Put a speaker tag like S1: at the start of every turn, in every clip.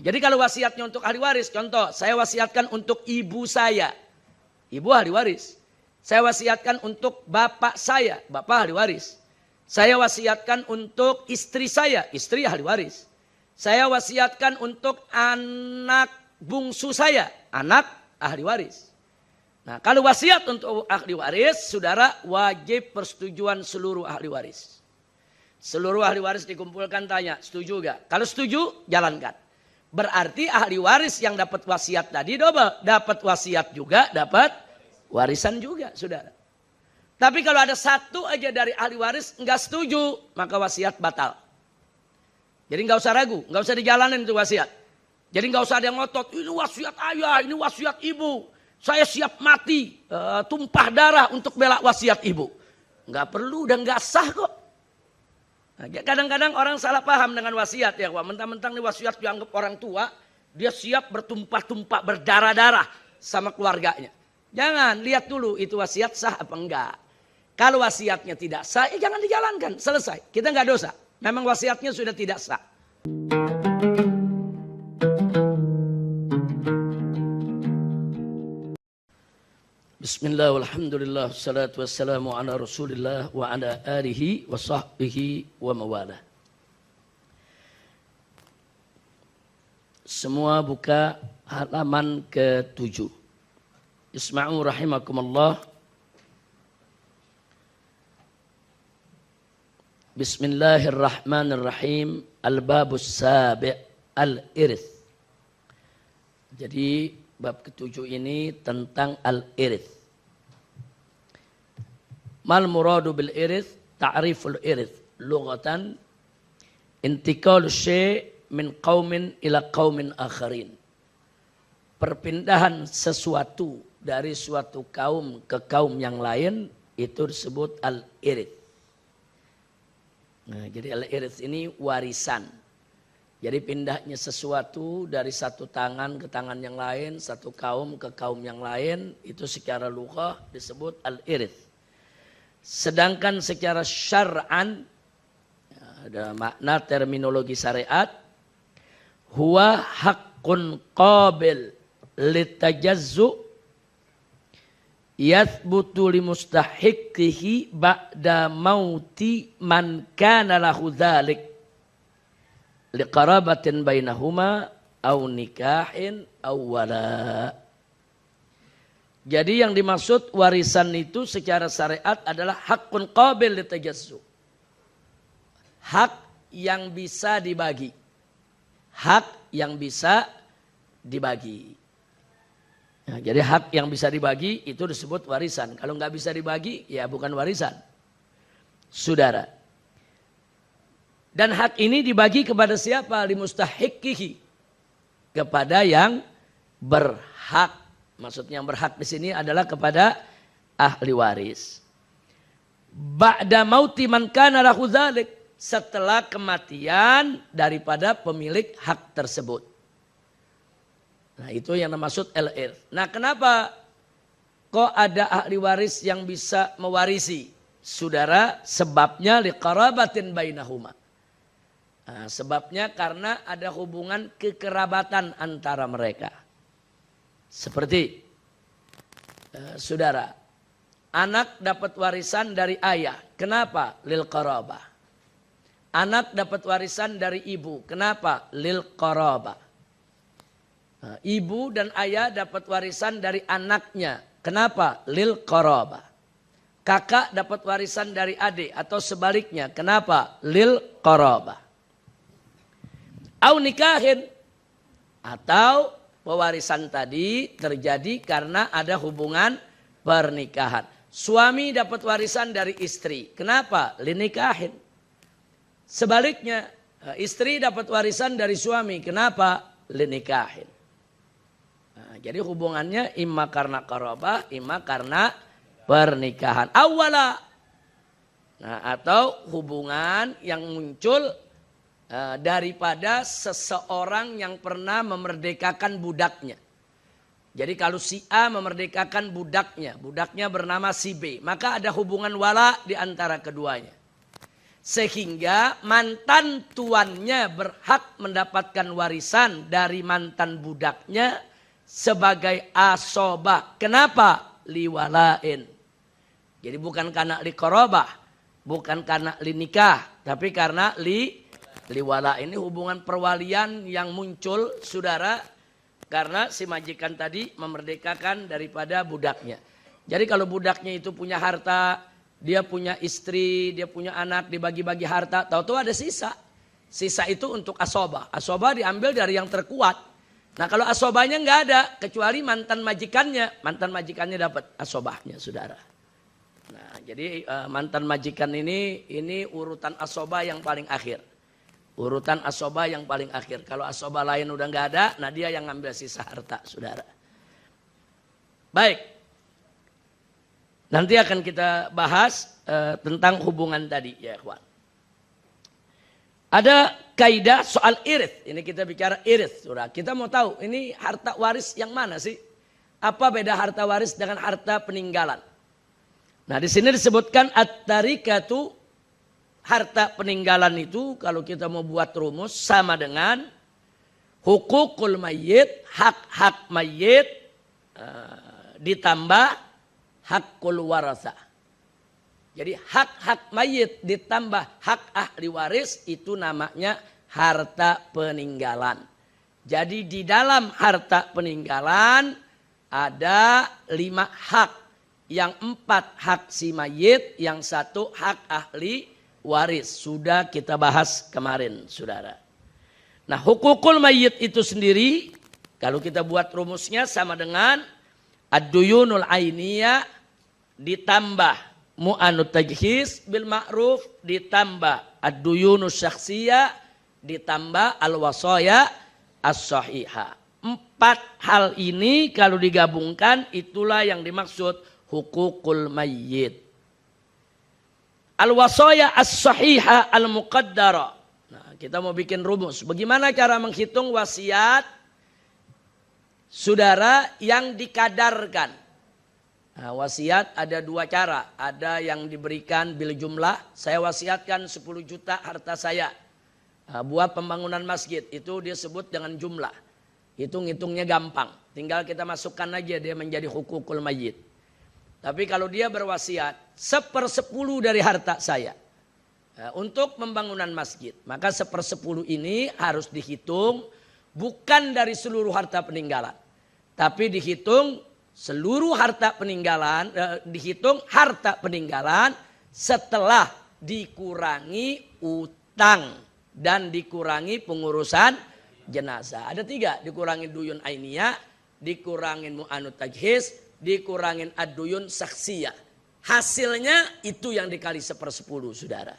S1: Jadi kalau wasiatnya untuk ahli waris, contoh saya wasiatkan untuk ibu saya, ibu ahli waris. Saya wasiatkan untuk bapak saya, bapak ahli waris. Saya wasiatkan untuk istri saya, istri ahli waris. Saya wasiatkan untuk anak bungsu saya, anak ahli waris. Nah, kalau wasiat untuk ahli waris, saudara wajib persetujuan seluruh ahli waris. Seluruh ahli waris dikumpulkan tanya, setuju gak? Kalau setuju, jalankan. Berarti ahli waris yang dapat wasiat tadi double. Dapat wasiat juga, dapat warisan juga, saudara. Tapi kalau ada satu aja dari ahli waris nggak setuju, maka wasiat batal. Jadi nggak usah ragu, nggak usah dijalanin itu wasiat. Jadi nggak usah ada yang ngotot, ini wasiat ayah, ini wasiat ibu. Saya siap mati, tumpah darah untuk bela wasiat ibu. Nggak perlu dan nggak sah kok. Nah, kadang-kadang orang salah paham dengan wasiat ya. Wah, mentang-mentang ini wasiat dianggap orang tua, dia siap bertumpah-tumpah, berdarah-darah sama keluarganya. Jangan, lihat dulu itu wasiat sah apa enggak. Kalau wasiatnya tidak sah, ya jangan dijalankan, selesai. Kita nggak dosa. Memang wasiatnya sudah tidak sah. Bismillah, walhamdulillah, salatu wassalamu ala rasulillah wa ala alihi wa sahbihi wa mawalah. Semua buka halaman ke-7. Isma'u rahimakumullah. Bismillahirrahmanirrahim. Al-babus sabi' al-irith. Jadi bab ke-7 ini tentang al-irith. Mal muradu bil irith, ta'riful irith. Lughatan intiqalu syai' min qaumin ila qaumin akharin. Perpindahan sesuatu dari suatu kaum ke kaum yang lain itu disebut al-irith. Nah, jadi al-irith ini warisan. Jadi pindahnya sesuatu dari satu tangan ke tangan yang lain, satu kaum ke kaum yang lain, itu secara lughah disebut al-irith. Sedangkan secara syar'an, ada makna terminologi syariat, huwa haqqun qabil litajazzu yathbutu limustahiqihi ba'da mauti man kana lahu dzalik liqarabatin bainahuma au nikahin au wala. Jadi yang dimaksud warisan itu secara syariat adalah haqqun qabil litajazzu. Hak yang bisa dibagi. Hak yang bisa dibagi. Nah, jadi hak yang bisa dibagi itu disebut warisan. Kalau nggak bisa dibagi, ya bukan warisan. Saudara. Dan hak ini dibagi kepada siapa? Limustahiqihi. Kepada yang berhak. Maksudnya yang berhak di sini adalah kepada ahli waris. Ba'da mauti man kana lahu dzalik. Setelah kematian daripada pemilik hak tersebut. Nah, itu yang dimaksud al-irth. Nah, kenapa kok ada ahli waris yang bisa mewarisi? Saudara, sebabnya liqarabatin bainahuma. Nah, sebabnya karena ada hubungan kekerabatan antara mereka. Seperti saudara, anak dapat warisan dari ayah. Kenapa? Lil qarabah. Anak dapat warisan dari ibu. Kenapa? Lil qarabah. Nah, ibu dan ayah dapat warisan dari anaknya. Kenapa? Lil qarabah. Kakak dapat warisan dari adik atau sebaliknya. Kenapa? Lil qarabah. Au nikahin. Atau pewarisan tadi terjadi karena ada hubungan pernikahan. Suami dapat warisan dari istri. Kenapa? Linikahin. Sebaliknya, istri dapat warisan dari suami. Kenapa? Linikahin. Nah, jadi hubungannya imma karena qarabah, imma karena pernikahan. Awala. Nah, atau hubungan yang muncul daripada seseorang yang pernah memerdekakan budaknya. Jadi kalau si A memerdekakan budaknya bernama si B, maka ada hubungan wala di antara keduanya. Sehingga mantan tuannya berhak mendapatkan warisan dari mantan budaknya sebagai asobah. Kenapa? Liwalain. Jadi bukan karena liqorobah, bukan karena linikah, tapi karena liwala. Ini hubungan perwalian yang muncul, saudara, karena si majikan tadi memerdekakan daripada budaknya. Jadi kalau budaknya itu punya harta, dia punya istri, dia punya anak, dibagi-bagi harta, tahu-tahu ada sisa. Sisa itu untuk asobah. Asobah diambil dari yang terkuat. Nah kalau asobahnya nggak ada, kecuali mantan majikannya dapat asobahnya, saudara. Nah jadi mantan majikan ini urutan asobah yang paling akhir. Urutan asobah yang paling akhir. Kalau asobah lain udah nggak ada, nah dia yang ngambil sisa harta, saudara. Baik. Nanti akan kita bahas tentang hubungan tadi, ya ikhwan. Ada kaidah soal irith. Ini kita bicara irith, saudara. Kita mau tahu ini harta waris yang mana sih? Apa beda harta waris dengan harta peninggalan? Nah, di sini disebutkan at-tarikatu, harta peninggalan itu kalau kita mau buat rumus sama dengan hukukul mayyit, hak-hak mayyit ditambah hakul warasa. Jadi hak-hak mayit ditambah hak ahli waris itu namanya harta peninggalan. Jadi di dalam harta peninggalan ada 5 hak. Yang 4 hak si mayit, yang 1 hak ahli waris. Sudah kita bahas kemarin, saudara. Nah hukukul mayit itu sendiri, kalau kita buat rumusnya sama dengan ad-duyunul ainiyah ditambah mu'anut tajhis bil ma'ruf ditambah ad-duyunus syakhsiyah ditambah al-wasaya as-sahihah. 4 hal ini kalau digabungkan itulah yang dimaksud hukukul mayyit. Al-wasaya as-sahihah al-muqaddara. Nah, kita mau bikin rumus. Bagaimana cara menghitung wasiat saudara yang dikadarkan? Nah, wasiat ada 2 cara. Ada yang diberikan bil jumlah. Saya wasiatkan 10 juta harta saya. Nah, buat pembangunan masjid. Itu dia sebut dengan jumlah. Hitung-hitungnya gampang. Tinggal kita masukkan aja dia menjadi hukukul mayyit. Tapi kalau dia berwasiat 1/10 dari harta saya. Nah, untuk pembangunan masjid. Maka 1/10 ini harus dihitung bukan dari seluruh harta peninggalan. Tapi dihitung seluruh harta peninggalan, dihitung harta peninggalan setelah dikurangi utang dan dikurangi pengurusan jenazah. Ada 3, dikurangi duyun ainiyah, dikurangi mu'anut tajhis, dikurangi ad-duyun saksiyah. Hasilnya itu yang dikali 1/10, saudara.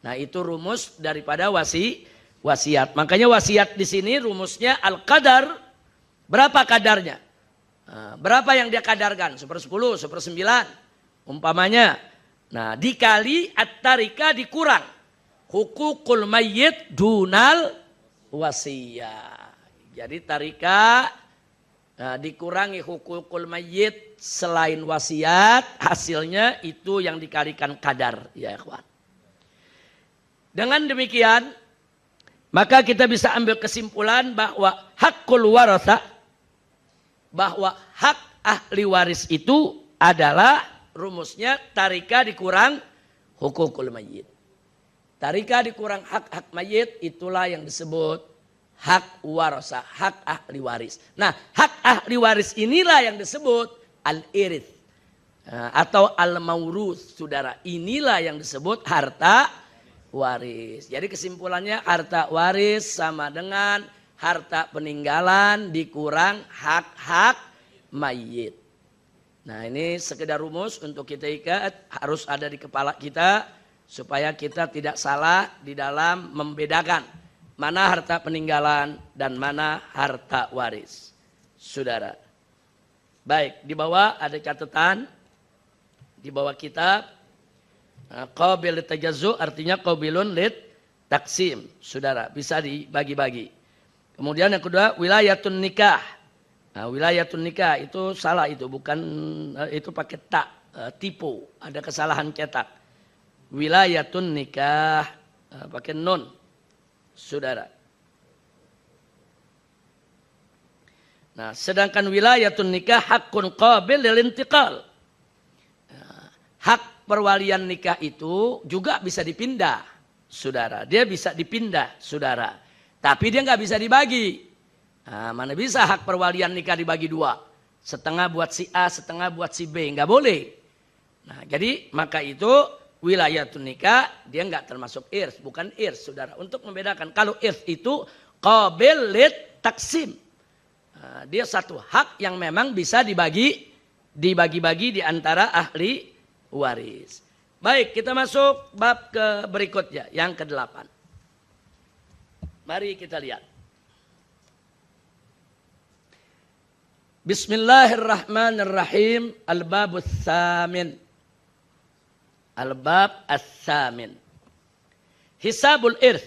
S1: Nah itu rumus daripada wasiat. Makanya wasiat di sini rumusnya al-qadar. Berapa kadarnya? Berapa yang dia kadarkan? 1/10, 1/9 umpamanya. Nah dikali at-tarika dikurang hukukul mayyit dunal wasiyah. Jadi tarika dikurangi hukukul mayyit selain wasiat, hasilnya itu yang dikalikan kadar, ya ikhwan. Dengan demikian maka kita bisa ambil kesimpulan bahwa hakul warasa, bahwa hak ahli waris itu adalah rumusnya tarika dikurang hukukul mayyit. Tarika dikurang hak-hak mayyit itulah yang disebut hak warasa, hak ahli waris. Nah hak ahli waris inilah yang disebut al-irith atau al-mawruth, saudara. Inilah yang disebut harta waris. Jadi kesimpulannya harta waris sama dengan harta peninggalan dikurang hak-hak mayyit. Nah ini sekedar rumus untuk kita ikat, harus ada di kepala kita supaya kita tidak salah di dalam membedakan mana harta peninggalan dan mana harta waris, saudara. Baik, di bawah ada catatan, di bawah kitab qabil tajazzu artinya qabilun lit taksim, saudara, bisa dibagi-bagi. Kemudian yang kedua wilayatun nikah. Nah, wilayatun nikah itu salah, itu bukan, itu pakai tak, tipu, ada kesalahan cetak. wilayatun nikah. Pakai nun, saudara. Nah, sedangkan wilayatun nikah hakun qabil lil intiqal. Hak perwalian nikah itu juga bisa dipindah, saudara. Dia bisa dipindah, saudara. Tapi dia nggak bisa dibagi. Nah, mana bisa hak perwalian nikah dibagi dua? Setengah buat si A, setengah buat si B. Nggak boleh. Nah, jadi maka itu wilayatun nikah dia nggak termasuk irs, bukan irs, saudara. Untuk membedakan, kalau irs itu qabil lit taksim. Nah, dia satu hak yang memang bisa dibagi-bagi di antara ahli waris. Baik, kita masuk bab ke berikutnya, yang ke-8. Mari kita lihat. Bismillahirrahmanirrahim. Al-babus tsamin. Al-bab as-tsamin. Hisabul irth.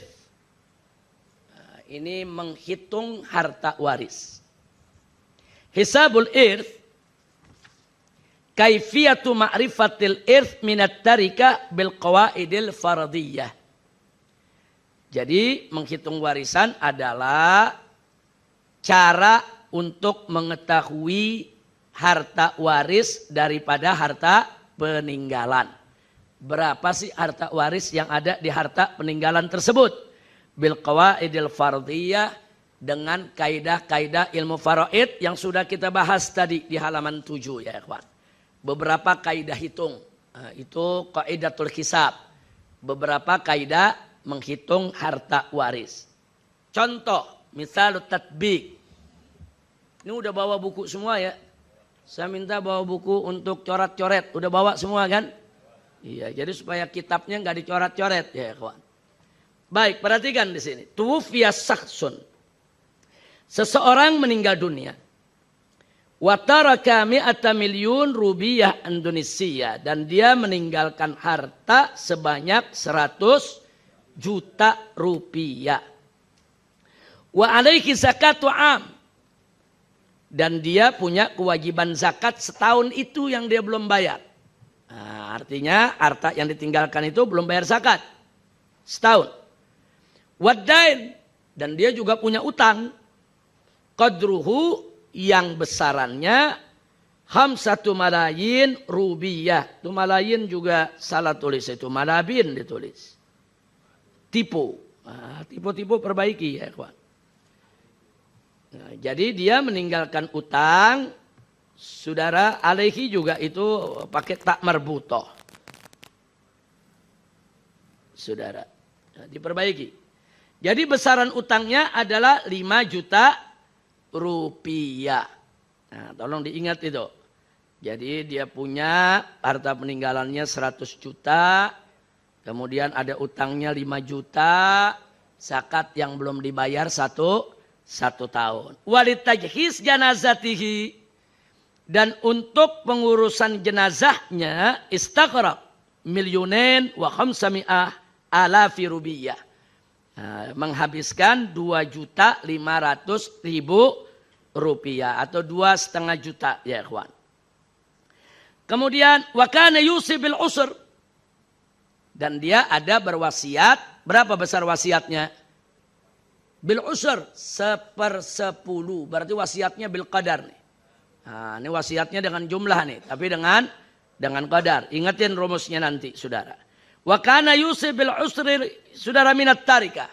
S1: Nah, ini menghitung harta waris. Hisabul irth, kaifiyatu ma'rifatil irth minat tarika bil qawaidil fardiyah. Jadi menghitung warisan adalah cara untuk mengetahui harta waris daripada harta peninggalan. Berapa sih harta waris yang ada di harta peninggalan tersebut? Bil qawaidil fardiyah, dengan kaidah-kaidah ilmu faraid yang sudah kita bahas tadi di halaman 7 ya ikhwan. Beberapa kaidah hitung, itu qaidatul hisab. Beberapa kaidah menghitung harta waris. Contoh, misalut tatbiq. Ini udah bawa buku semua ya. Saya minta bawa buku untuk coret-coret. Udah bawa semua kan? Iya, jadi supaya kitabnya nggak dicoret-coret ya ikhwan. Baik, perhatikan di sini. Tuwfiya sakhsun. Seseorang meninggal dunia. Wa taraka mi'ata milyun rubiyah Indonesia. Dan dia meninggalkan harta sebanyak 100 juta rupiah. Wa alaihi zakatu am. Dan dia punya kewajiban zakat setahun itu yang dia belum bayar. Nah, artinya harta yang ditinggalkan itu belum bayar zakat. Setahun. Wadain. Dan dia juga punya utang. Qadruhu yang besarannya khamsatu malayin rubiyah. Itu malayin juga salah tulis, itu malabin ditulis. Tipu. Nah, tipu-tipu perbaiki ya kawan. Nah, jadi dia meninggalkan utang. Saudara, alaihi juga itu pakai tak marbutoh. Saudara, nah, diperbaiki. Jadi besaran utangnya adalah 5 juta rupiah. Nah, tolong diingat itu. Jadi dia punya harta peninggalannya 100 juta. Kemudian ada utangnya 5 juta. Zakat yang belum dibayar satu tahun. Walitajhiz janazatihi. Dan untuk pengurusan jenazahnya istaqraq milyunen wa khamsami'ah alafi rubiyah. Nah, menghabiskan 2.500.000 rupiah atau 2,5 juta ya ikhwan. Kemudian wa kana yusi bil usr. Dan dia ada berwasiat. Berapa besar wasiatnya? Bil usr 1/10. Berarti wasiatnya bil qadar nih. Nah, ini wasiatnya dengan jumlah nih, tapi dengan qadar. Ingatin rumusnya nanti, saudara. Wa kana yusi bil usri, saudara, minat tarika.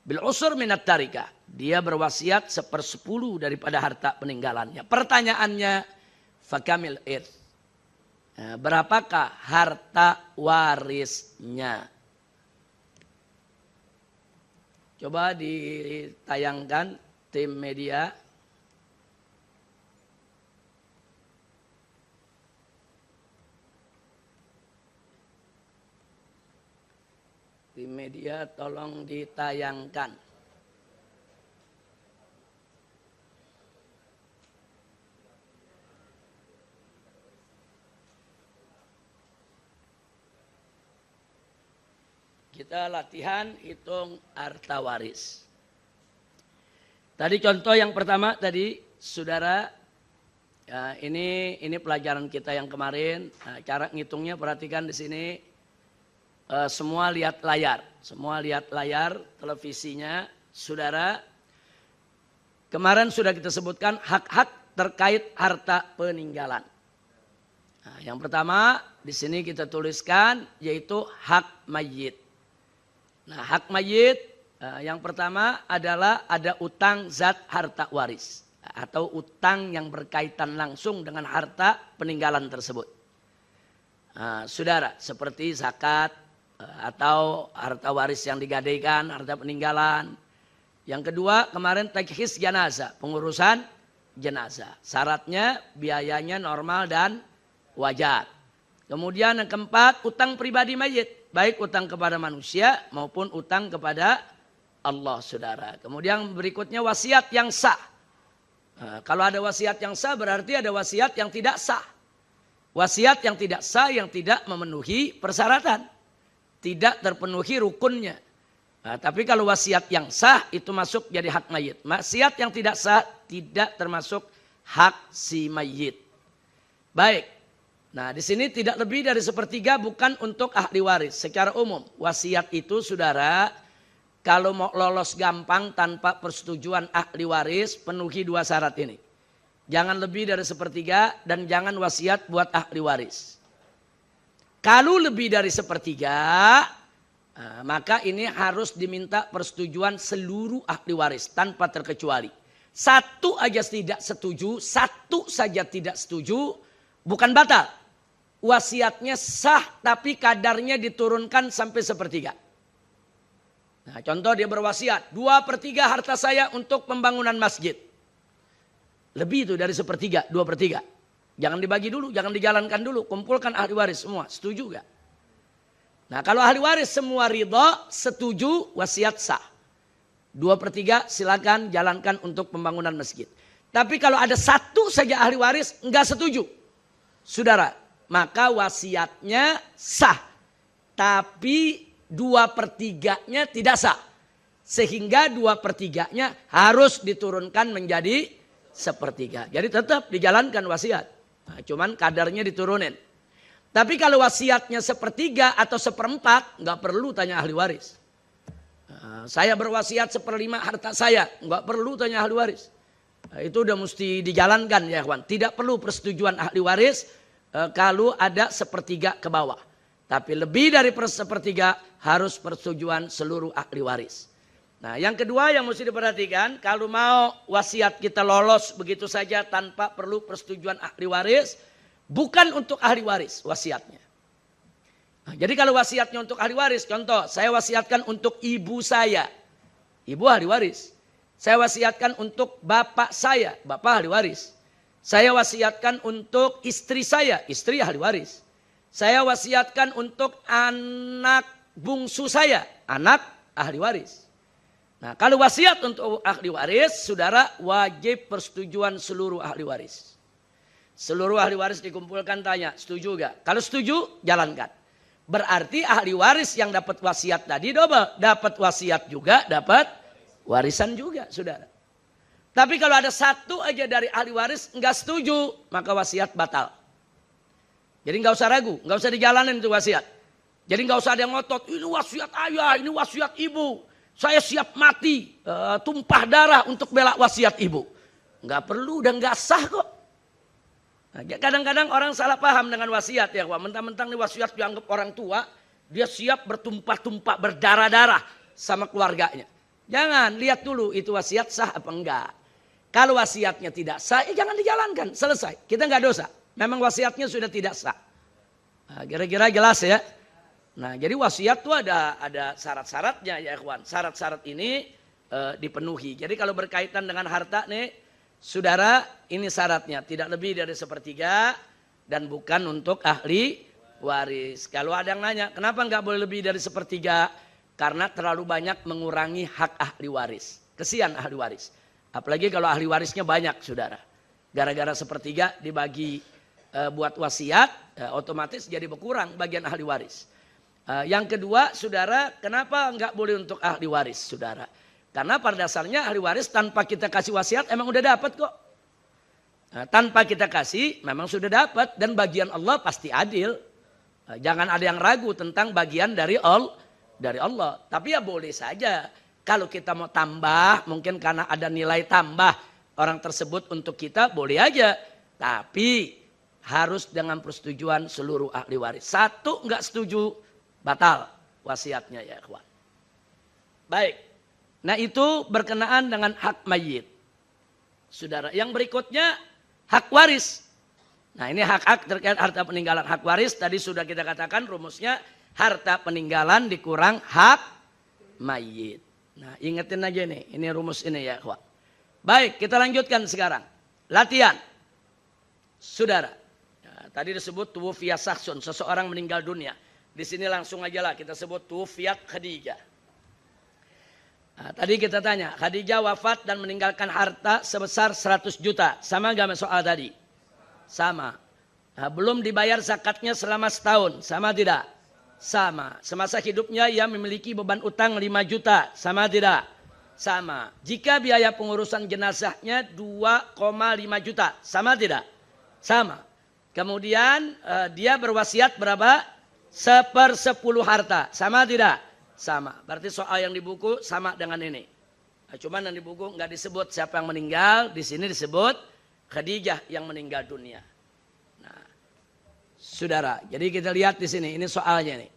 S1: Bil usr minat tarika. Dia berwasiat 1/10 daripada harta peninggalannya. Pertanyaannya, fakamil irth. Nah, berapakah harta warisnya? Coba ditayangkan tim media. Tim media tolong ditayangkan. Kita latihan hitung harta waris. Tadi contoh yang pertama tadi, saudara, ya, ini pelajaran kita yang kemarin. Nah, cara ngitungnya perhatikan di sini. semua lihat layar. Semua lihat layar televisinya, saudara. Kemarin sudah kita sebutkan hak-hak terkait harta peninggalan. Nah, yang pertama di sini kita tuliskan yaitu hak mayit. Nah, hak mayit yang pertama adalah ada utang zat harta waris atau utang yang berkaitan langsung dengan harta peninggalan tersebut. Nah, saudara, seperti zakat atau harta waris yang digadaikan, harta peninggalan. Yang kedua, kemarin tajhiz jenazah, pengurusan jenazah. Syaratnya biayanya normal dan wajar. Kemudian yang keempat, utang pribadi mayit, baik utang kepada manusia maupun utang kepada Allah, saudara. Kemudian berikutnya wasiat yang sah. Nah, kalau ada wasiat yang sah berarti ada wasiat yang tidak sah. Wasiat yang tidak sah yang tidak memenuhi persyaratan. Tidak terpenuhi rukunnya. Nah, tapi kalau wasiat yang sah itu masuk jadi hak mayit. Wasiat yang tidak sah tidak termasuk hak si mayit. Baik. Nah, di sini tidak lebih dari sepertiga bukan untuk ahli waris. Secara umum wasiat itu, saudara, kalau mau lolos gampang tanpa persetujuan ahli waris penuhi dua syarat ini. Jangan lebih dari sepertiga dan jangan wasiat buat ahli waris. Kalau lebih dari sepertiga, maka ini harus diminta persetujuan seluruh ahli waris tanpa terkecuali. Satu aja tidak setuju, satu saja tidak setuju, bukan batal. Wasiatnya sah tapi kadarnya diturunkan sampai sepertiga. Nah, contoh dia berwasiat, 2/3 harta saya untuk pembangunan masjid. Lebih itu dari sepertiga, 2/3. Jangan dibagi dulu, jangan dijalankan dulu. Kumpulkan ahli waris semua, setuju gak? Nah, kalau ahli waris semua ridha, setuju, wasiat sah. 2/3 silakan jalankan untuk pembangunan masjid. Tapi kalau ada satu saja ahli waris enggak setuju, saudara, maka wasiatnya sah. Tapi 2/3-nya tidak sah. Sehingga 2/3-nya harus diturunkan menjadi sepertiga. Jadi tetap dijalankan wasiat. Nah, cuman kadarnya diturunin. Tapi kalau wasiatnya sepertiga atau seperempat, nggak perlu tanya ahli waris. Nah, saya berwasiat 1/5 harta saya, nggak perlu tanya ahli waris. Nah, itu udah mesti dijalankan ya kawan. Tidak perlu persetujuan ahli waris kalau ada sepertiga ke bawah. Tapi lebih dari sepertiga harus persetujuan seluruh ahli waris. Nah, yang kedua yang mesti diperhatikan, kalau mau wasiat kita lolos begitu saja tanpa perlu persetujuan ahli waris, bukan untuk ahli waris wasiatnya. Nah, jadi kalau wasiatnya untuk ahli waris, contoh, saya wasiatkan untuk ibu saya, ibu ahli waris. Saya wasiatkan untuk bapak saya, bapak ahli waris. Saya wasiatkan untuk istri saya, istri ahli waris. Saya wasiatkan untuk anak bungsu saya, anak ahli waris. Nah, kalau wasiat untuk ahli waris, saudara, wajib persetujuan seluruh ahli waris. Seluruh ahli waris dikumpulkan, tanya, setuju gak? Kalau setuju, jalankan. Berarti ahli waris yang dapat wasiat tadi double. Dapat wasiat juga, dapat warisan juga, saudara. Tapi kalau ada satu aja dari ahli waris enggak setuju, maka wasiat batal. Jadi enggak usah ragu, enggak usah dijalanin itu wasiat. Jadi enggak usah ada yang ngotot, ini wasiat ayah, ini wasiat ibu. Saya siap mati, tumpah darah untuk bela wasiat ibu. Enggak perlu dan enggak sah kok. Nah, kadang-kadang orang salah paham dengan wasiat ya. Mentang-mentang ini wasiat dianggap orang tua, dia siap bertumpah-tumpah, berdarah-darah sama keluarganya. Jangan, lihat dulu itu wasiat sah apa enggak. Kalau wasiatnya tidak sah, jangan dijalankan, selesai. Kita enggak dosa. Memang wasiatnya sudah tidak sah. Nah, kira-kira jelas ya. Nah, jadi wasiat itu ada syarat-syaratnya ya ikhwan. Syarat-syarat ini dipenuhi. Jadi kalau berkaitan dengan harta nih, saudara, ini syaratnya. Tidak lebih dari sepertiga dan bukan untuk ahli waris. Kalau ada yang nanya, kenapa nggak boleh lebih dari sepertiga? Karena terlalu banyak mengurangi hak ahli waris. Kesian ahli waris. Apalagi kalau ahli warisnya banyak, saudara. Gara-gara sepertiga dibagi buat wasiat, otomatis jadi berkurang bagian ahli waris. Yang kedua, saudara, kenapa enggak boleh untuk ahli waris, saudara? Karena pada dasarnya ahli waris tanpa kita kasih wasiat emang udah dapat kok. Tanpa kita kasih memang sudah dapat dan bagian Allah pasti adil. Jangan ada yang ragu tentang bagian dari Allah. Tapi ya boleh saja. Kalau kita mau tambah, mungkin karena ada nilai tambah orang tersebut untuk kita, boleh aja. Tapi harus dengan persetujuan seluruh ahli waris. Satu nggak setuju, batal wasiatnya ya ikhwan. Baik. Nah itu berkenaan dengan hak mayit. Saudara, yang berikutnya hak waris. Nah ini hak-hak terkait harta peninggalan. Hak waris tadi sudah kita katakan rumusnya harta peninggalan dikurang hak mayit. Nah ingetin aja nih, ini rumus ini ya ikhwan. Baik, kita lanjutkan sekarang. Latihan. Saudara, ya, tadi disebut tuwfiya saksun, seseorang meninggal dunia. Di sini langsung aja lah kita sebut tuwfiyat Khadijah. Nah, tadi kita tanya, Khadijah wafat dan meninggalkan harta sebesar 100 juta. Sama gak soal tadi? Sama. Nah, belum dibayar zakatnya selama setahun. Sama tidak? Sama. Semasa hidupnya ia memiliki beban utang 5 juta. Sama tidak? Sama. Jika biaya pengurusan jenazahnya 2,5 juta. Sama tidak? Sama. Kemudian dia berwasiat berapa? 1/10 harta. Sama tidak? Sama. Berarti soal yang di buku sama dengan ini. Nah, cuman yang di buku nggak disebut siapa yang meninggal. Di sini disebut Khadijah yang meninggal dunia. Nah, saudara. Jadi kita lihat di sini. Ini soalnya nih.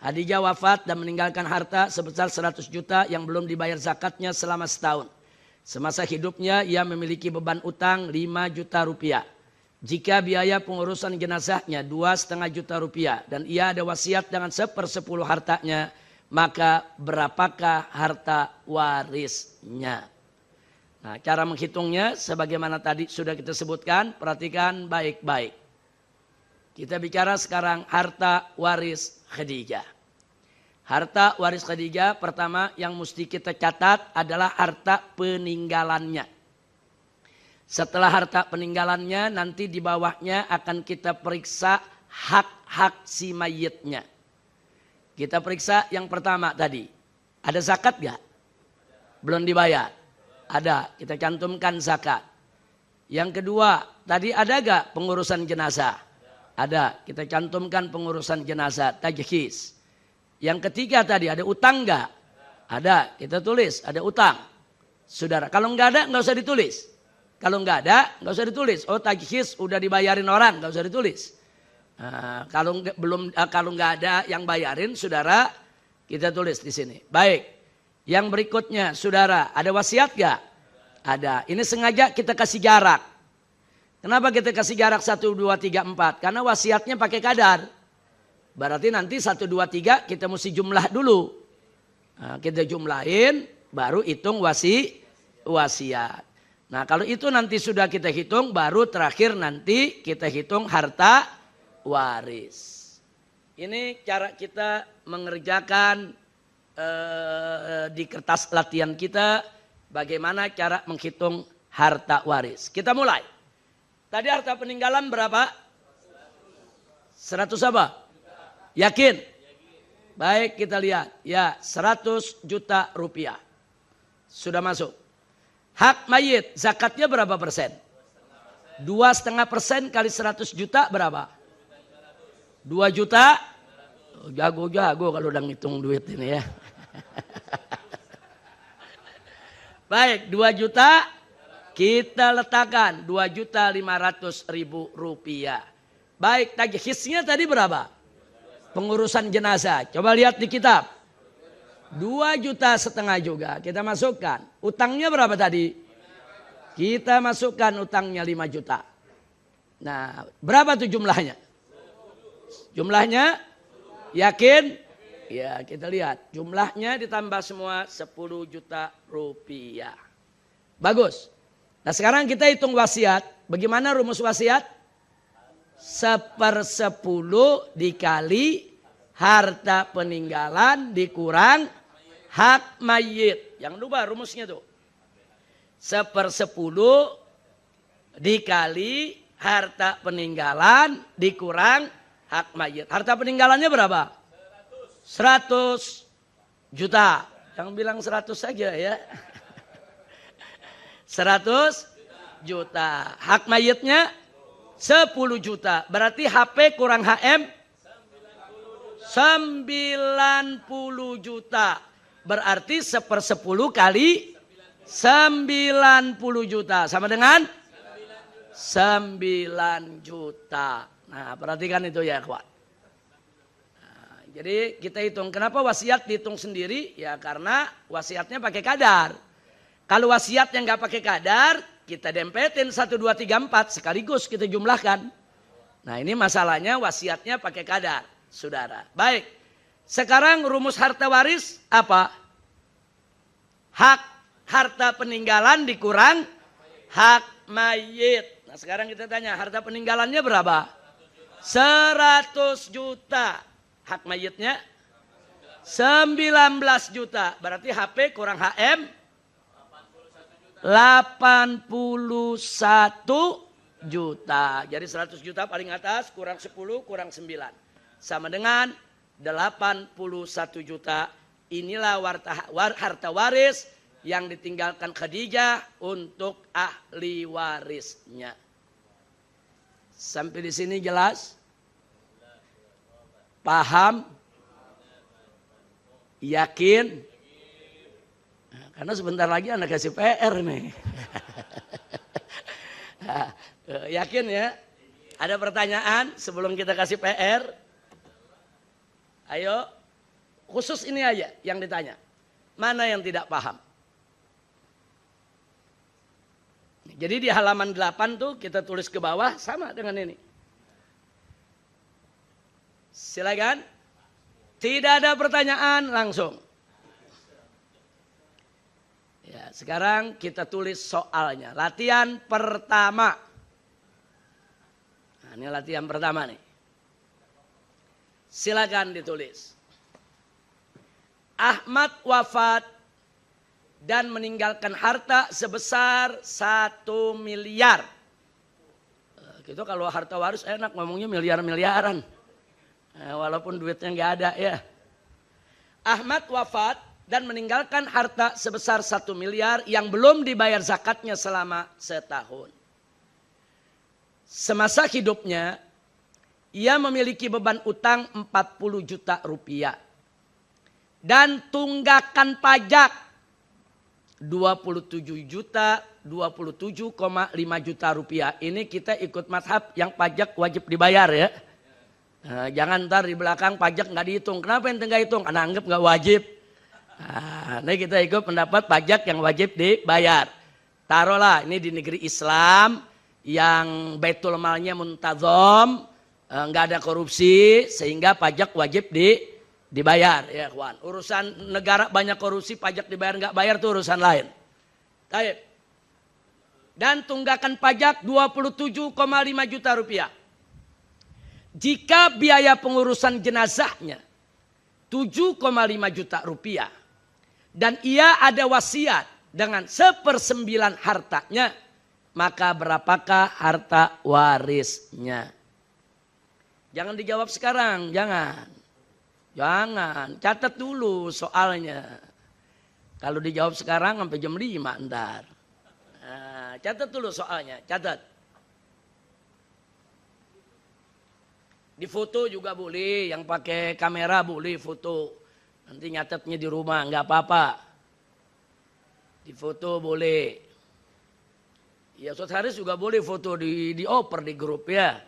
S1: Khadijah wafat dan meninggalkan harta sebesar 100 juta yang belum dibayar zakatnya selama setahun. Semasa hidupnya ia memiliki beban utang 5 juta rupiah. Jika biaya pengurusan jenazahnya 2,5 juta rupiah. Dan ia ada wasiat dengan 1/10 hartanya. Maka berapakah harta warisnya? Nah, cara menghitungnya sebagaimana tadi sudah kita sebutkan, perhatikan baik-baik. Kita bicara sekarang harta waris Khadijah. Harta waris Khadijah pertama yang mesti kita catat adalah harta peninggalannya. Setelah harta peninggalannya nanti di bawahnya akan kita periksa hak-hak si mayitnya. Kita periksa yang pertama tadi. Ada zakat gak? Belum dibayar. Ada. Kita cantumkan zakat. Yang kedua, tadi ada gak pengurusan jenazah? Ada. Kita cantumkan pengurusan jenazah. Tajhiz. Yang ketiga tadi ada utang gak? Ada. Kita tulis. Ada utang. Saudara, kalau nggak ada nggak usah ditulis. Kalau nggak ada nggak usah ditulis. Oh tajhiz udah dibayarin orang, nggak usah ditulis. Nah, kalau nggak ada yang bayarin, saudara, kita tulis di sini. Baik. Yang berikutnya, saudara, ada wasiat gak? Ada. Ini sengaja kita kasih jarak. Kenapa kita kasih jarak 1, 2, 3, 4? Karena wasiatnya pakai kadar. Berarti nanti 1, 2, 3 kita mesti jumlah dulu. Nah, kita jumlahin, baru hitung wasiat. Nah kalau itu nanti sudah kita hitung, baru terakhir nanti kita hitung harta waris. Ini cara kita mengerjakan di kertas latihan kita bagaimana cara menghitung harta waris. Kita mulai. Tadi harta peninggalan berapa? 100 apa? Yakin? Baik kita lihat. Ya 100 juta rupiah. Sudah masuk. Hak mayit zakatnya berapa persen? 2,5% kali 100 juta berapa? 2 juta, jago-jago kalau udah ngitung duit ini ya. Baik, 2 juta kita letakkan 2.500.000 rupiah. Baik, tajhiznya tadi berapa? Pengurusan jenazah. Coba lihat di kitab. 2,5 juta juga kita masukkan. Utangnya berapa tadi? Kita masukkan utangnya 5 juta. Nah, berapa tuh jumlahnya? Jumlahnya yakin? Ya kita lihat. Jumlahnya ditambah semua 10 juta rupiah. Bagus. Nah sekarang kita hitung wasiat. Bagaimana rumus wasiat? 1/10 dikali harta peninggalan dikurang hak mayit. Jangan lupa rumusnya tuh. 1/10 dikali harta peninggalan dikurang hak mayit. Harta peninggalannya berapa? 100 juta. Yang bilang 100 saja ya. 100 juta. Hak mayitnya 10 juta. Berarti HP kurang HM 90 juta. Berarti 1/10 kali 90 juta. Sama dengan 9 juta. Nah, perhatikan itu ya, kawan. Nah, jadi kita hitung. Kenapa wasiat dihitung sendiri? Ya karena wasiatnya pakai kadar. Kalau wasiatnya nggak pakai kadar, kita dempetin 1, 2, 3, 4 sekaligus kita jumlahkan. Nah, ini masalahnya wasiatnya pakai kadar, saudara. Baik, sekarang rumus harta waris apa? Hak harta peninggalan dikurang hak mayit. Nah, sekarang kita tanya, harta peninggalannya berapa? 100 juta. Hak mayitnya 19 juta. Berarti HP kurang HM 81 juta. Jadi 100 juta paling atas kurang 10 kurang 9. Sama dengan 81 juta. Inilah harta waris yang ditinggalkan Khadijah untuk ahli warisnya. Sampai di sini jelas? Paham? Yakin? Nah, karena sebentar lagi Anda kasih PR nih. Yakin ya? Ada pertanyaan sebelum kita kasih PR? Ayo, khusus ini aja yang ditanya. Mana yang tidak paham? Jadi di halaman 8 tuh kita tulis ke bawah sama dengan ini. Silakan. Tidak ada pertanyaan, langsung. Ya, sekarang kita tulis soalnya. Latihan pertama. Nah, ini latihan pertama nih. Silakan ditulis. Ahmad wafat dan meninggalkan harta sebesar 1 miliar. Gitu kalau harta waris enak ngomongnya miliar-miliaran. Walaupun duitnya nggak ada ya. Ahmad wafat dan meninggalkan harta sebesar 1 miliar yang belum dibayar zakatnya selama setahun. Semasa hidupnya, ia memiliki beban utang 40 juta rupiah. Dan tunggakan pajak 27 juta, 27,5 juta rupiah. Ini kita ikut mazhab yang pajak wajib dibayar ya. Nah, jangan ntar di belakang pajak nggak dihitung. Kenapa yang nggak hitung? Anda anggap nggak wajib. Nah, ini kita ikut pendapat pajak yang wajib dibayar. Taruhlah ini di negeri Islam yang baitul malnya muntazam, nggak ada korupsi sehingga pajak wajib dibayar ya kawan. Urusan negara banyak korupsi, pajak dibayar nggak bayar itu urusan lain. Baik. Dan tunggakan pajak 27,5 juta rupiah. Jika biaya pengurusan jenazahnya 7,5 juta rupiah dan ia ada wasiat dengan 1/9 hartanya, maka berapakah harta warisnya? Jangan dijawab sekarang, jangan. Catat dulu soalnya. Kalau dijawab sekarang sampai jam 5 ntar. Nah, catat dulu soalnya, catat. Di foto juga boleh, yang pakai kamera boleh foto. Nanti nyatetnya di rumah, nggak apa-apa. Di foto boleh. Ya Ustaz Haris juga boleh foto dioper di grup ya.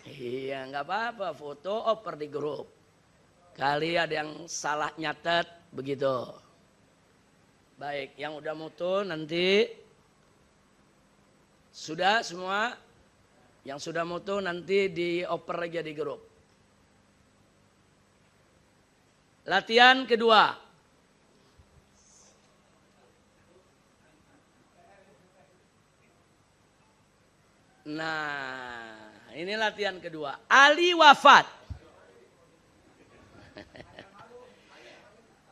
S1: Iya nggak apa-apa, foto oper di grup. Kali ada yang salah nyatet begitu. Baik, yang udah mutu nanti sudah semua. Yang sudah mutu nanti dioper aja di grup. Latihan kedua. Nah, ini latihan kedua. Ali wafat.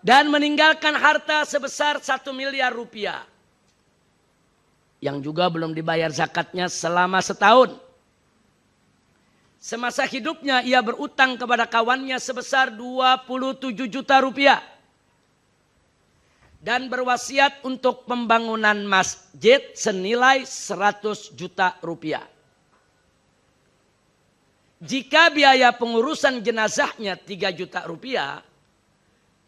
S1: Dan meninggalkan harta sebesar 1 miliar rupiah. Yang juga belum dibayar zakatnya selama setahun. Semasa hidupnya ia berutang kepada kawannya sebesar 27 juta rupiah. Dan berwasiat untuk pembangunan masjid senilai 100 juta rupiah. Jika biaya pengurusan jenazahnya 3 juta rupiah,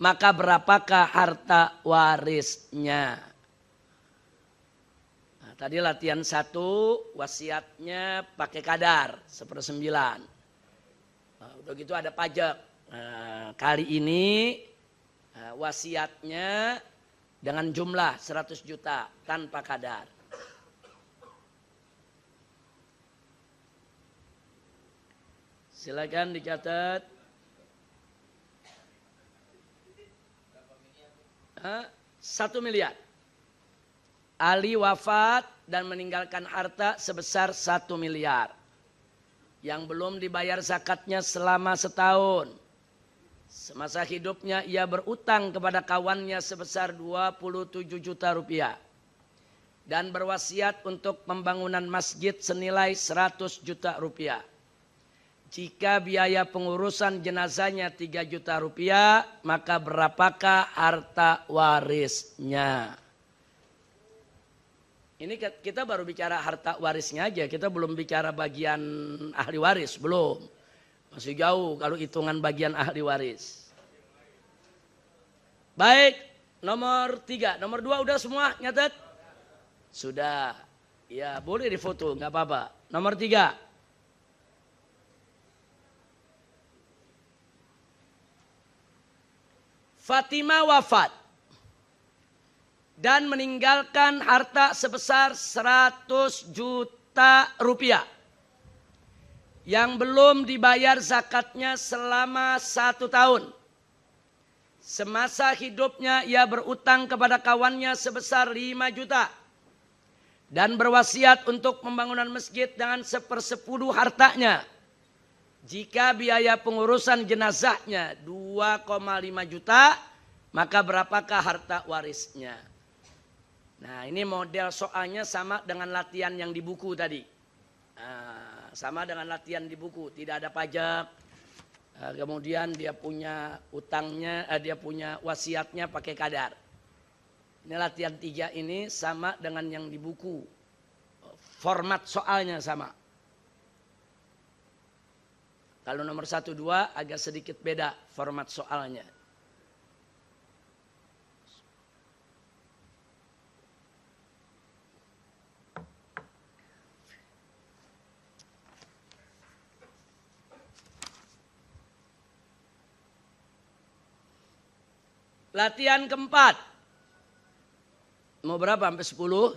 S1: maka berapakah harta warisnya? Nah, tadi latihan 1, wasiatnya pakai kadar 1/9. Nah, udah gitu ada pajak. Nah, kali ini wasiatnya dengan jumlah 100 juta tanpa kadar. Silakan dicatat. 1 miliar. Ali wafat dan meninggalkan harta sebesar 1 miliar. Yang belum dibayar zakatnya selama setahun. Semasa hidupnya ia berutang kepada kawannya sebesar 27 juta rupiah. Dan berwasiat untuk pembangunan masjid senilai 100 juta rupiah. Jika biaya pengurusan jenazahnya 3 juta rupiah, maka berapakah harta warisnya? Ini kita baru bicara harta warisnya aja, kita belum bicara bagian ahli waris, belum. Masih jauh kalau hitungan bagian ahli waris. Baik, nomor 3. Nomor 2 udah semua nyatet? Sudah. Ya boleh difoto, nggak apa-apa. Nomor 3. Fatimah wafat dan meninggalkan harta sebesar 100 juta rupiah yang belum dibayar zakatnya selama 1 tahun. Semasa hidupnya ia berutang kepada kawannya sebesar 5 juta dan berwasiat untuk pembangunan masjid dengan 1/10 hartanya. Jika biaya pengurusan jenazahnya 2,5 juta, maka berapakah harta warisnya? Nah, ini model soalnya sama dengan latihan yang di buku tadi. Nah, sama dengan latihan di buku, tidak ada pajak. Kemudian dia punya utangnya, dia punya wasiatnya pakai kadar. Ini latihan 3 ini sama dengan yang di buku. Format soalnya sama. Kalau nomor 1, 2 agak sedikit beda format soalnya. Latihan keempat. Mau berapa? Sampai 10?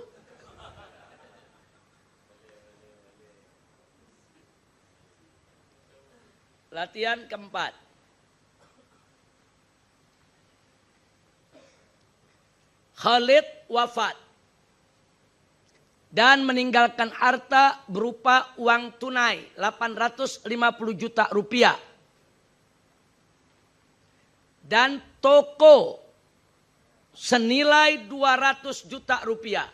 S1: Latihan keempat. Khalid wafat dan meninggalkan harta berupa uang tunai 850 juta rupiah dan toko senilai 200 juta rupiah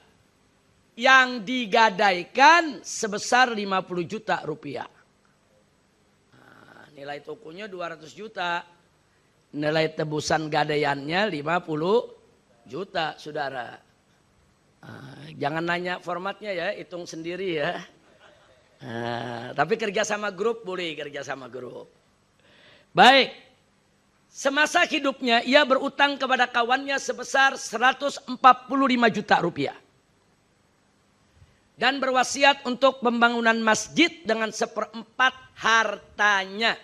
S1: yang digadaikan sebesar 50 juta rupiah. Nilai tokonya 200 juta. Nilai tebusan gadaiannya 50 juta, saudara. Jangan nanya formatnya ya, hitung sendiri ya. Tapi kerja sama grup boleh, kerja sama grup. Baik. Semasa hidupnya ia berutang kepada kawannya sebesar 145 juta rupiah. Dan berwasiat untuk pembangunan masjid dengan 1/4 hartanya.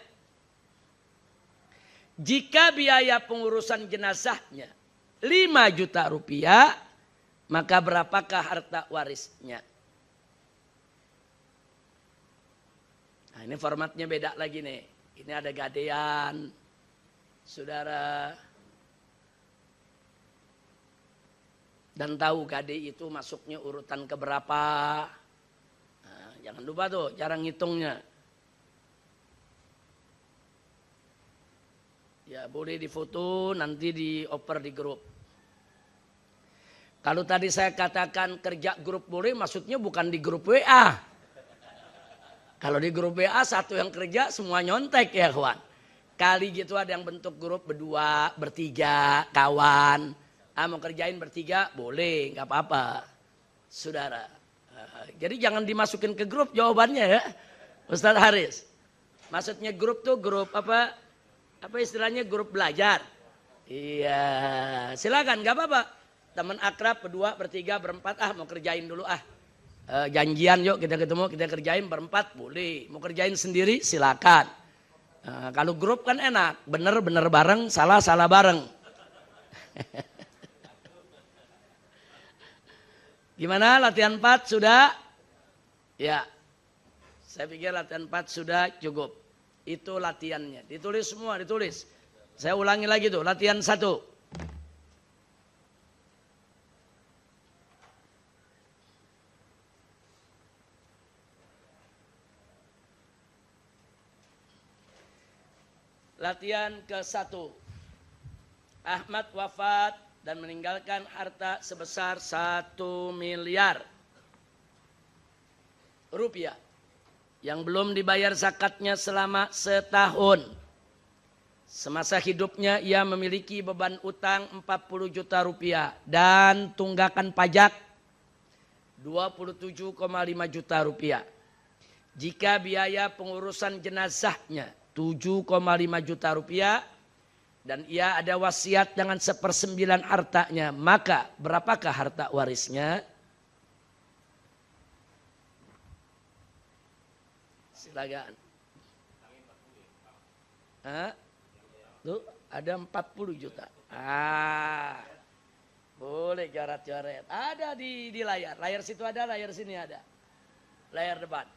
S1: Jika biaya pengurusan jenazahnya 5 juta rupiah, maka berapakah harta warisnya? Nah, ini formatnya beda lagi nih. Ini ada gadean, saudara. Dan tahu gade itu masuknya urutan keberapa. Nah, jangan lupa tuh cara ngitungnya. Ya boleh difoto, nanti dioper di grup. Kalau tadi saya katakan kerja grup boleh, maksudnya bukan di grup WA. Kalau di grup WA satu yang kerja semua nyontek ya kawan. Kali gitu ada yang bentuk grup berdua, bertiga, kawan. Mau kerjain bertiga boleh, nggak apa-apa. Saudara. Jadi jangan dimasukin ke grup jawabannya ya. Ustaz Haris. Maksudnya grup tuh grup apa? Apa istilahnya grup belajar? Iya, silakan, nggak apa-apa. Teman akrab berdua, bertiga, berempat, mau kerjain dulu janjian yuk kita ketemu, kita kerjain berempat boleh. Mau kerjain sendiri silakan. Kalau grup kan enak, bener bareng, salah bareng. Gimana latihan 4 sudah? Ya, saya pikir latihan 4 sudah cukup. Itu latihannya, ditulis semua, ditulis. Saya ulangi lagi tuh, latihan 1. Latihan ke-1. Ahmad wafat dan meninggalkan harta sebesar 1 miliar rupiah yang belum dibayar zakatnya selama setahun. Semasa hidupnya ia memiliki beban utang 40 juta rupiah dan tunggakan pajak 27,5 juta rupiah. Jika biaya pengurusan jenazahnya 7,5 juta rupiah dan ia ada wasiat dengan 1/9 hartanya, maka berapakah harta warisnya? Silakan. Tuh ada 40 juta. Boleh coret-coret. Ada di layar. Layar situ ada, layar sini ada. Layar depan.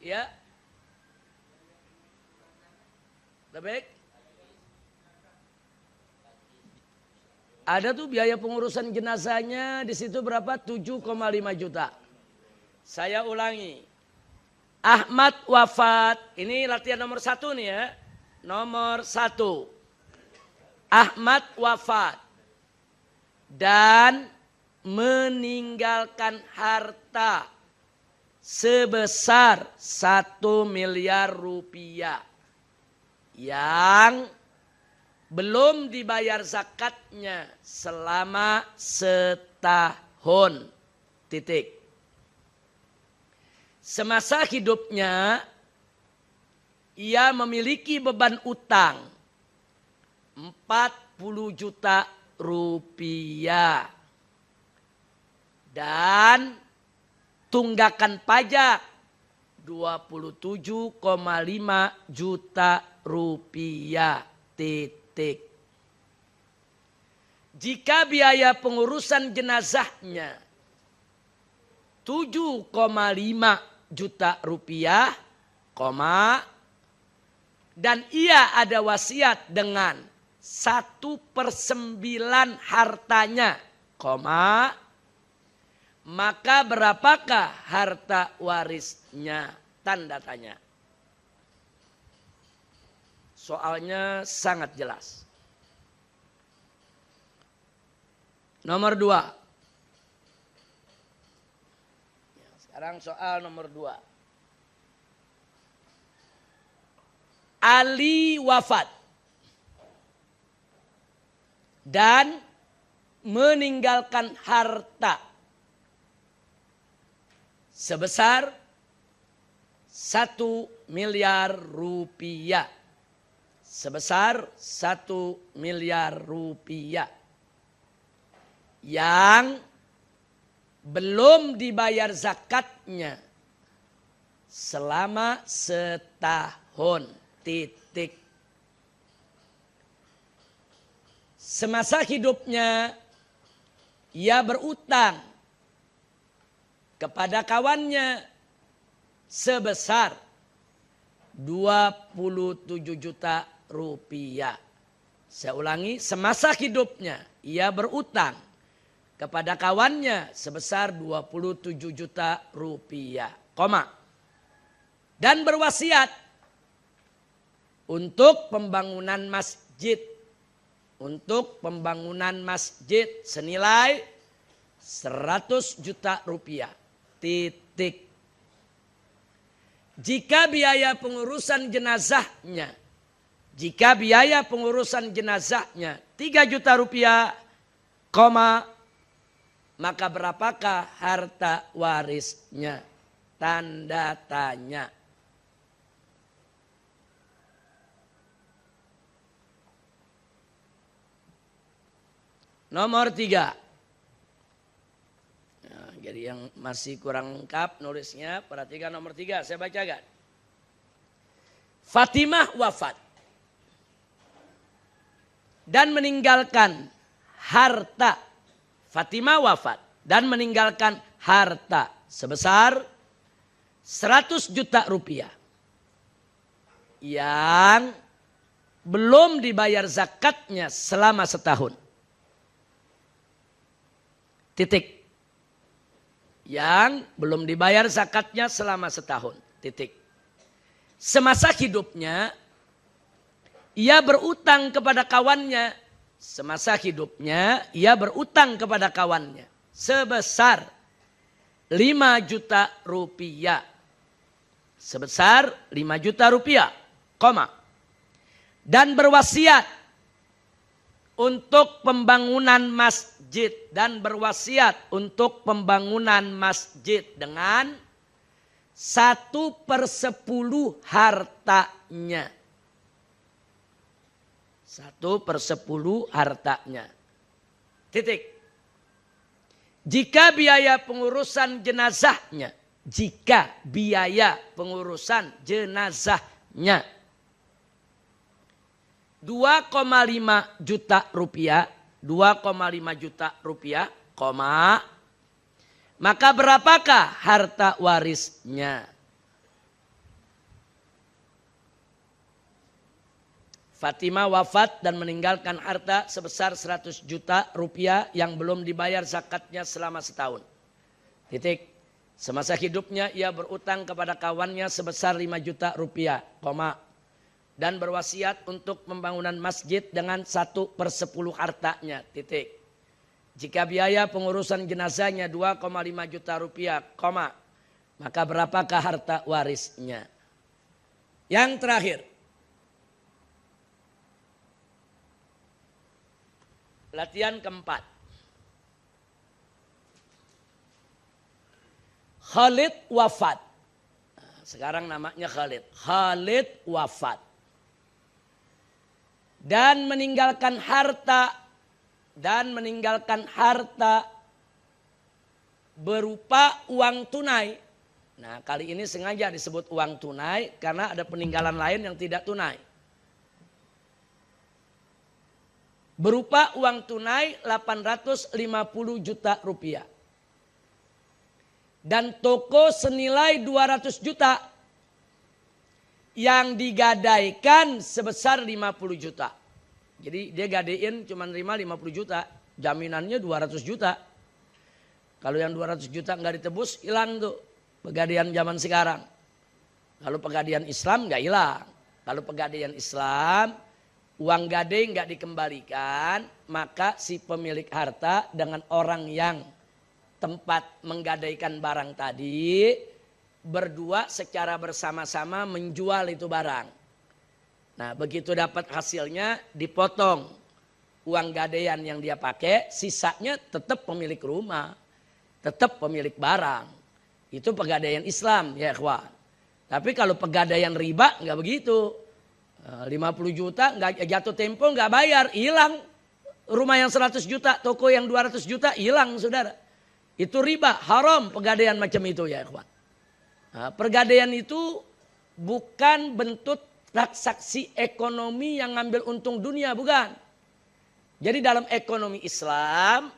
S1: Ya. Baik. Ada tuh biaya pengurusan jenazahnya di situ berapa? 7,5 juta. Saya ulangi. Ahmad wafat, ini latihan nomor 1 nih ya. Nomor 1. Ahmad wafat dan meninggalkan harta sebesar 1 miliar rupiah yang belum dibayar zakatnya selama setahun. Titik. Semasa hidupnya ia memiliki beban utang 40 juta rupiah dan tunggakan pajak 27,5 juta rupiah. Titik. Jika biaya pengurusan jenazahnya 7,5 juta rupiah, dan ia ada wasiat dengan 1/9 hartanya, maka berapakah harta warisnya? Tanda tanya. Soalnya sangat jelas. Nomor 2. Sekarang soal nomor 2. Ali wafat dan meninggalkan harta sebesar 1 miliar rupiah. Sebesar 1 miliar rupiah. Yang belum dibayar zakatnya selama setahun. Titik. Semasa hidupnya ia berutang kepada kawannya sebesar 27 juta rupiah. Saya ulangi, semasa hidupnya ia berutang kepada kawannya sebesar 27 juta rupiah, dan berwasiat untuk pembangunan masjid. Untuk pembangunan masjid senilai 100 juta rupiah. Titik. Jika biaya pengurusan jenazahnya 3 juta rupiah, maka berapakah harta warisnya? tanda tanya. Nomor 3. Nah, jadi yang masih kurang lengkap nulisnya, perhatikan nomor 3, saya bacakan. Fatimah wafat dan meninggalkan harta. Fatimah wafat dan meninggalkan harta sebesar 100 juta rupiah yang belum dibayar zakatnya selama setahun. Titik. Yang belum dibayar zakatnya selama setahun. Titik. Semasa hidupnya ia berutang kepada kawannya. Semasa hidupnya ia berutang kepada kawannya sebesar 5 juta rupiah. Sebesar 5 juta rupiah, koma. Dan berwasiat untuk pembangunan masjid. Dan berwasiat untuk pembangunan masjid dengan 1/10 hartanya. 1/10 hartanya. Titik. Jika biaya pengurusan jenazahnya. Jika biaya pengurusan jenazahnya 2,5 juta rupiah. 2,5 juta rupiah, koma. Maka berapakah harta warisnya? Fatimah wafat dan meninggalkan harta sebesar 100 juta rupiah yang belum dibayar zakatnya selama setahun. Titik. Semasa hidupnya ia berutang kepada kawannya sebesar 5 juta rupiah, koma. Dan berwasiat untuk pembangunan masjid dengan 1/10 hartanya. Titik. Jika biaya pengurusan jenazahnya 2,5 juta rupiah, koma. Maka berapakah harta warisnya? Yang terakhir. Latihan keempat. Khalid wafat. Sekarang namanya Khalid. Khalid wafat. Dan meninggalkan harta berupa uang tunai. Nah, kali ini sengaja disebut uang tunai karena ada peninggalan lain yang tidak tunai. Berupa uang tunai 850 juta rupiah. Dan toko senilai 200 juta yang digadaikan sebesar 50 juta. Jadi dia gadein cuma nerima 50 juta. Jaminannya 200 juta. Kalau yang 200 juta nggak ditebus, hilang tuh pegadaian zaman sekarang. Kalau pegadaian Islam nggak hilang. Kalau pegadaian Islam, uang gade nggak dikembalikan, maka si pemilik harta dengan orang yang tempat menggadaikan barang tadi berdua secara bersama-sama menjual itu barang. Nah, begitu dapat hasilnya dipotong uang gadaian yang dia pakai, sisanya tetap pemilik rumah, tetap pemilik barang. Itu pegadaian Islam ya ikhwan. Tapi kalau pegadaian riba nggak begitu. 50 juta nggak jatuh tempo nggak bayar, hilang. Rumah yang 100 juta, toko yang 200 juta hilang saudara. Itu riba, haram pegadaian macam itu ya ikhwan. Nah, pegadaian itu bukan bentuk transaksi ekonomi yang ngambil untung dunia, bukan. Jadi dalam ekonomi Islam,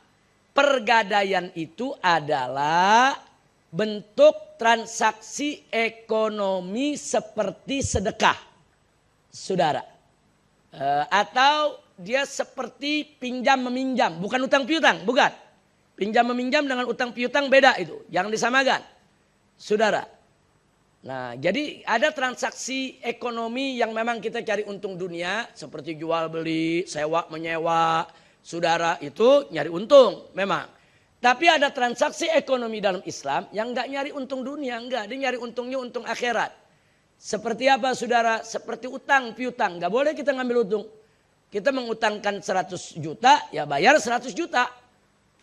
S1: pergadaian itu adalah bentuk transaksi ekonomi seperti sedekah, saudara. Atau dia seperti pinjam meminjam, bukan utang piutang, bukan. Pinjam meminjam dengan utang piutang beda itu, jangan disamakan, saudara. Nah, jadi ada transaksi ekonomi yang memang kita cari untung dunia seperti jual beli, sewa menyewa, saudara, itu nyari untung memang. Tapi ada transaksi ekonomi dalam Islam yang enggak nyari untung dunia, enggak, dia nyari untungnya untung akhirat. Seperti apa saudara? Seperti utang piutang, enggak boleh kita ngambil untung. Kita mengutangkan 100 juta, ya bayar 100 juta.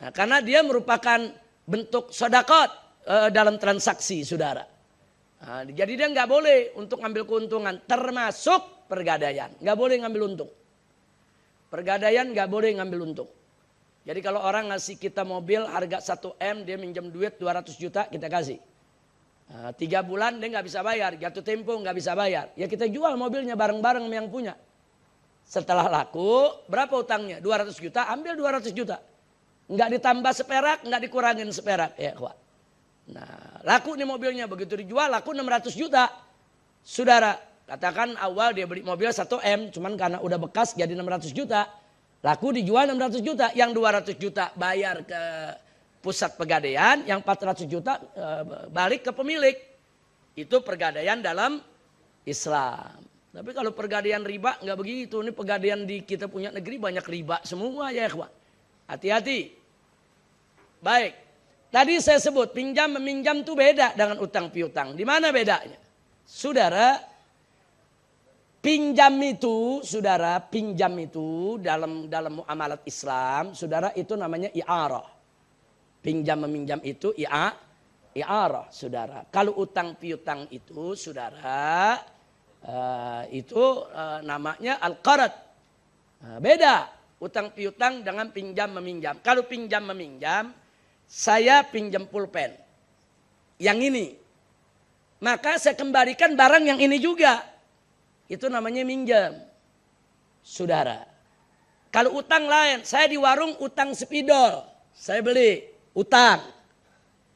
S1: Nah, karena dia merupakan bentuk sedekah, dalam transaksi, saudara. Nah, jadi dia nggak boleh untuk ngambil keuntungan, termasuk pergadaian, nggak boleh ngambil untung. Pergadaian nggak boleh ngambil untung. Jadi kalau orang ngasih kita mobil harga 1 M, dia minjem duit 200 juta, kita kasih. 3 bulan dia nggak bisa bayar, jatuh tempo nggak bisa bayar. Ya kita jual mobilnya bareng-bareng yang punya. Setelah laku, berapa utangnya? 200 juta, ambil 200 juta. Nggak ditambah seperak, nggak dikurangin seperak. Ya, kawan. Nah, laku nih mobilnya, begitu dijual laku 600 juta. Saudara, katakan awal dia beli mobil 1 M, cuman karena udah bekas jadi 600 juta. Laku dijual 600 juta, yang 200 juta bayar ke pusat pegadaian, yang 400 juta balik ke pemilik. Itu pergadaian dalam Islam. Tapi kalau pergadaian riba nggak begitu. Ini pegadaian di kita punya negeri banyak riba semua ya ikhwan. Hati-hati. Baik. Tadi saya sebut pinjam meminjam itu beda dengan utang piutang. Di mana bedanya? Saudara, pinjam itu dalam muamalat Islam, saudara, itu namanya i'arah. Pinjam meminjam itu i'arah, saudara. Kalau utang piutang itu, saudara, namanya al-qarad. Beda utang piutang dengan pinjam meminjam. Kalau pinjam meminjam, saya pinjam pulpen yang ini, maka saya kembalikan barang yang ini juga. Itu namanya minjam, saudara. Kalau utang lain, saya di warung utang spidol, saya beli utang,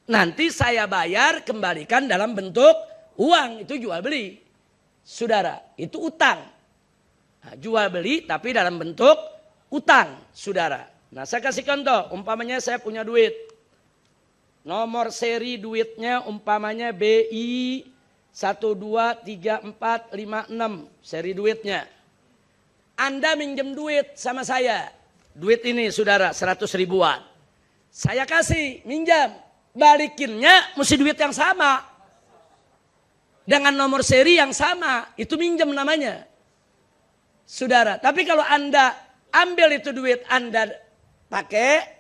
S1: nanti saya bayar kembalikan dalam bentuk uang, itu jual beli, saudara. Itu utang, nah, jual beli tapi dalam bentuk utang, saudara. Nah, saya kasih contoh, umpamanya saya punya duit, nomor seri duitnya umpamanya BI 123456 seri duitnya. Anda minjem duit sama saya. Duit ini saudara 100 ribuan. Saya kasih minjam. Balikinnya mesti duit yang sama. Dengan nomor seri yang sama. Itu minjem namanya. Saudara. Tapi kalau Anda ambil itu duit Anda pakai.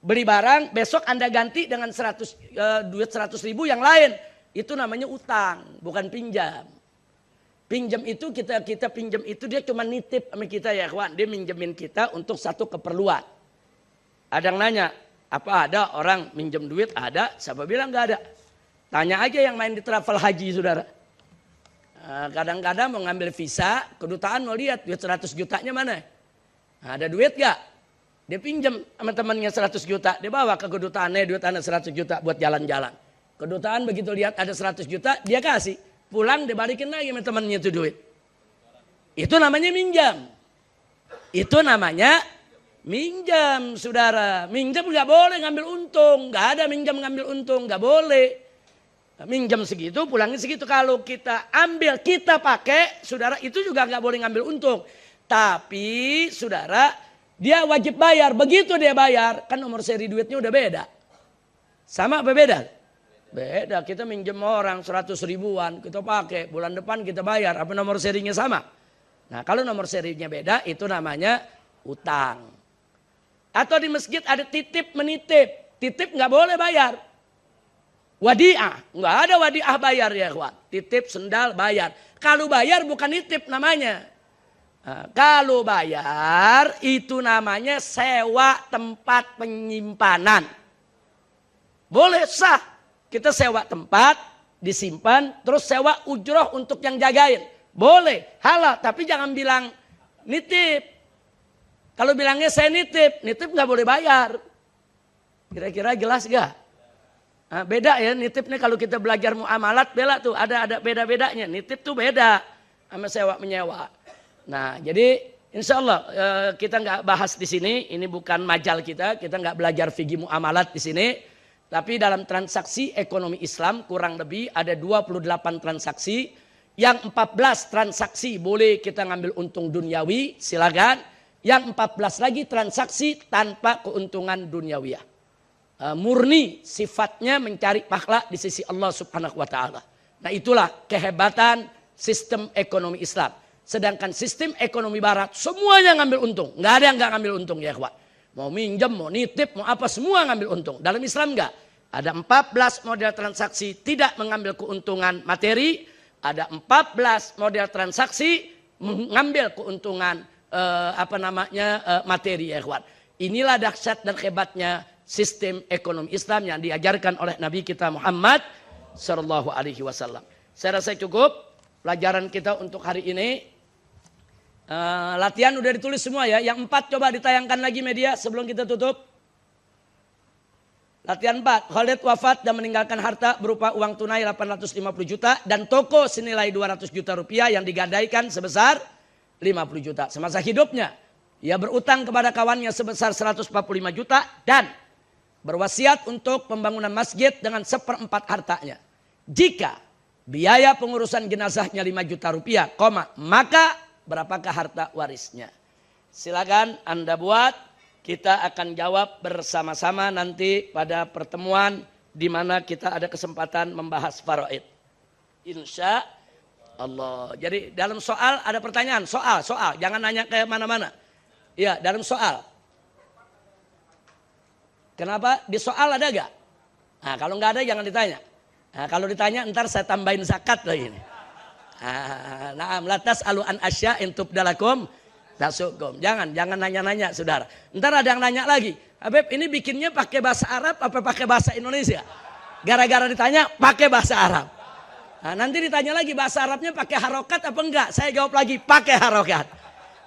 S1: Beli barang. Besok Anda ganti dengan duit 100 ribu yang lain. Itu namanya utang, bukan pinjam. Pinjam itu kita pinjam itu dia cuma nitip sama kita ya kawan. Dia minjemin kita untuk satu keperluan. Ada yang nanya, apa ada orang minjem duit? Ada, siapa bilang nggak ada? Tanya aja yang main di travel haji saudara. Kadang-kadang mau ngambil visa, kedutaan mau lihat duit 100 jutanya mana. Ada duit gak? Dia pinjam sama temannya 100 juta. Dia bawa ke kedutaannya duit Anda 100 juta buat jalan-jalan. Kedutaan begitu lihat ada 100 juta, dia kasih. Pulang dibalikin lagi sama temannya itu duit. Itu namanya minjam. Itu namanya minjam, saudara. Minjam nggak boleh ngambil untung. Nggak ada minjam ngambil untung, nggak boleh. Minjam segitu, pulangin segitu. Kalau kita ambil, kita pakai, saudara, itu juga nggak boleh ngambil untung. Tapi, saudara, dia wajib bayar. Begitu dia bayar, kan nomor seri duitnya udah beda. Sama apa beda? Beda, kita minjem orang 100 ribuan, kita pakai, bulan depan kita bayar, apa nomor serinya sama? Nah kalau nomor serinya beda, itu namanya utang. Atau di masjid ada titip menitip, titip nggak boleh bayar. Wadiah, nggak ada wadiah bayar ya kawan. Titip sendal bayar, kalau bayar bukan nitip namanya. Nah, kalau bayar itu namanya sewa tempat penyimpanan. Boleh sah. Kita sewa tempat, disimpan, terus sewa ujroh untuk yang jagain. Boleh, halal, tapi jangan bilang nitip. Kalau bilangnya saya nitip nggak boleh bayar. Kira-kira jelas gak? Nah, beda ya nitip nih kalau kita belajar muamalat, bela tuh ada beda-bedanya. Nitip tuh beda sama sewa menyewa. Nah, jadi insya Allah kita nggak bahas di sini. Ini bukan majal kita nggak belajar fikih muamalat di sini. Tapi dalam transaksi ekonomi Islam kurang lebih ada 28 transaksi. Yang 14 transaksi boleh kita ngambil untung duniawi, silakan. Yang 14 lagi transaksi tanpa keuntungan duniawiyah. Murni sifatnya mencari pahala di sisi Allah Subhanahu wa taala. Nah, itulah kehebatan sistem ekonomi Islam. Sedangkan sistem ekonomi barat semuanya ngambil untung. Nggak ada yang nggak ngambil untung ya, kawan. Mau minjem, mau nitip, mau apa semua ngambil untung. Dalam Islam enggak. Ada 14 model transaksi tidak mengambil keuntungan materi. Ada 14 model transaksi mengambil keuntungan materi ya ikhwan. Inilah dahsyat dan hebatnya sistem ekonomi Islam yang diajarkan oleh Nabi kita Muhammad sallallahu alaihi wasallam. Saya rasa cukup pelajaran kita untuk hari ini. Latihan udah ditulis semua ya. Yang 4 coba ditayangkan lagi media sebelum kita tutup. Latihan 4, Khalid wafat dan meninggalkan harta berupa uang tunai 850 juta dan toko senilai 200 juta rupiah yang digadaikan sebesar 50 juta. Semasa hidupnya, ia berutang kepada kawannya sebesar 145 juta dan berwasiat untuk pembangunan masjid dengan 1/4 hartanya. Jika biaya pengurusan jenazahnya 5 juta rupiah, maka berapakah harta warisnya? Silakan Anda buat. Kita akan jawab bersama-sama nanti pada pertemuan di mana kita ada kesempatan membahas faraid. Insya Allah. Jadi dalam soal ada pertanyaan, soal. Jangan nanya ke mana-mana. Ya, dalam soal. Kenapa? Di soal ada gak? Nah, kalau nggak ada jangan ditanya. Nah, kalau ditanya ntar saya tambahin zakat lagi. Nah, latas alu an asya intub dalakum. Tasukum. Jangan nanya-nanya saudara. Ntar ada yang nanya lagi. Habib ini bikinnya pakai bahasa Arab apa pakai bahasa Indonesia? Gara-gara ditanya pakai bahasa Arab. Nah, nanti ditanya lagi bahasa Arabnya pakai harokat apa enggak? Saya jawab lagi pakai harokat.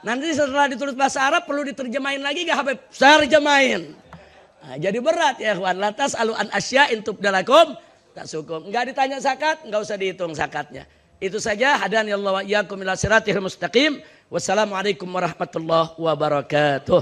S1: Nanti setelah ditulis bahasa Arab perlu diterjemahin lagi gak Habib? Saya terjemahin. Nah, jadi berat ya ikhwan. Latas alu an asya intub dalakum tasukum. Enggak ditanya zakat, enggak usah dihitung zakatnya. Itu saja. Hadanillahu wa iyyakum ila siratil mustaqim. Wassalamualaikum warahmatullahi wabarakatuh.